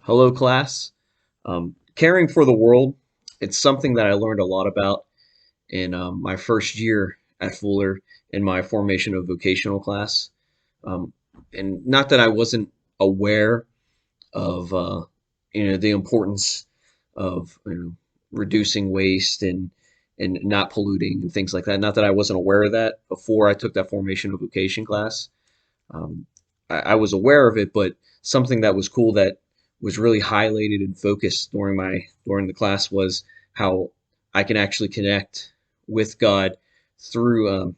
Hello, class. Caring for the world, it's something that I learned a lot about in my first year at Fuller in my formation of vocational class. Um, and not that I wasn't aware of the importance of reducing waste and not polluting and things like that. Not that I wasn't aware of that before I took that formation of vocation class. Um, I was aware of it, but something that was cool that was really highlighted and focused during the class was how I can actually connect with God through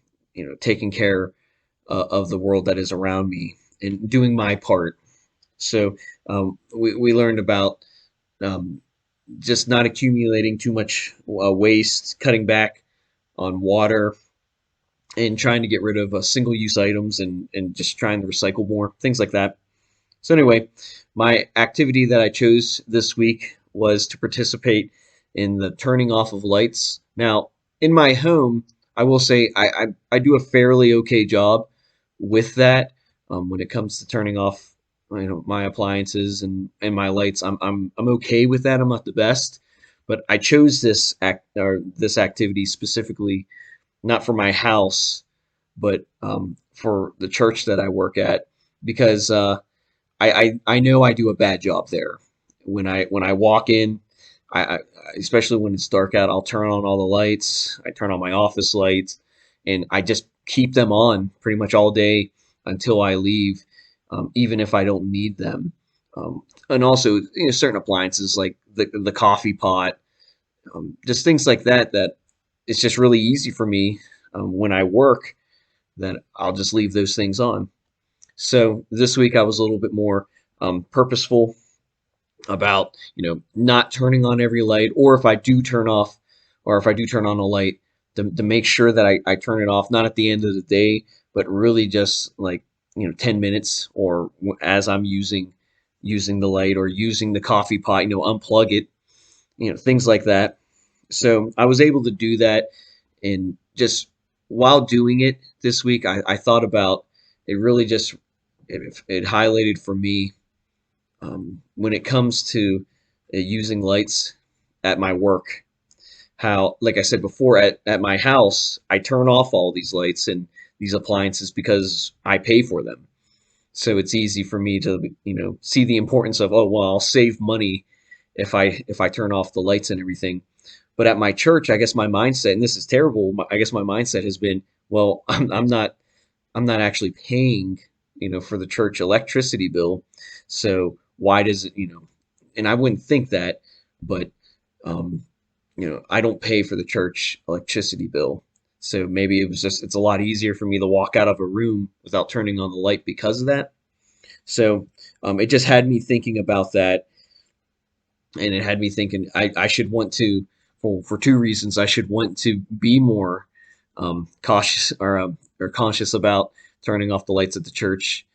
taking care of the world that is around me and doing my part. So we learned about um, just not accumulating too much waste, cutting back on water, and trying to get rid of single-use items and just trying to recycle more, things like that. So anyway, my activity that I chose this week was to participate in the turning off of lights. Now, in my home, I will say I do a fairly okay job with that when it comes to turning off my appliances and my lights. I'm okay with that. I'm not the best, but I chose this activity specifically not for my house, but for the church that I work at because I know I do a bad job there. When I walk in, I especially when it's dark out, I'll turn on all the lights. I turn on my office lights, and I just keep them on pretty much all day until I leave, even if I don't need them. And also, certain appliances like the coffee pot, just things like that. That it's just really easy for me when I work that I'll just leave those things on. So this week I was a little bit more purposeful about not turning on every light, or if I do turn off, or if I do turn on a light, to make sure that I turn it off not at the end of the day, but really just like 10 minutes or as I'm using the light or using the coffee pot, unplug it, things like that. So I was able to do that, and just while doing it this week, I thought about it. Really, just it highlighted for me when it comes to using lights at my work. How, like I said before, at my house, I turn off all these lights and these appliances because I pay for them. So it's easy for me to see the importance of, oh well, I'll save money if I turn off the lights and everything. But at my church, I guess my mindset, and this is terrible, I guess my mindset has been, well, I'm not actually paying, for the church electricity bill. So why does it, and I wouldn't think that, but um, I don't pay for the church electricity bill. So maybe it's a lot easier for me to walk out of a room without turning on the light because of that. So it just had me thinking about that, and it had me thinking I should want to, for two reasons. I should want to be more cautious or conscious about turning off the lights at the church,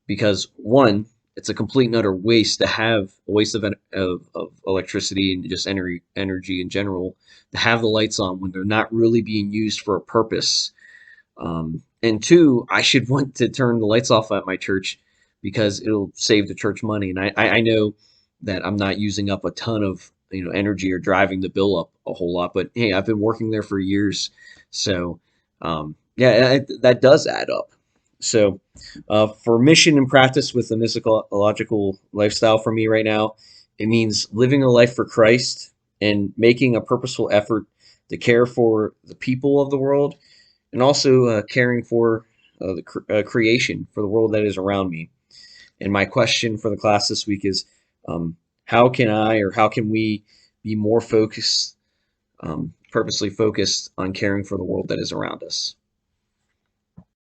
because one, it's a complete and utter waste to have a waste of electricity and just energy in general to have the lights on when they're not really being used for a purpose. And two, I should want to turn the lights off at my church because it'll save the church money. And I know that I'm not using up a ton of energy or driving the bill up a whole lot. But hey, I've been working there for years, so yeah, that does add up. So for mission and practice with the mythological lifestyle for me right now, it means living a life for Christ and making a purposeful effort to care for the people of the world, and also caring for the creation, for the world that is around me. And my question for the class this week is, how can I, or how can we be more focused, purposely focused on caring for the world that is around us?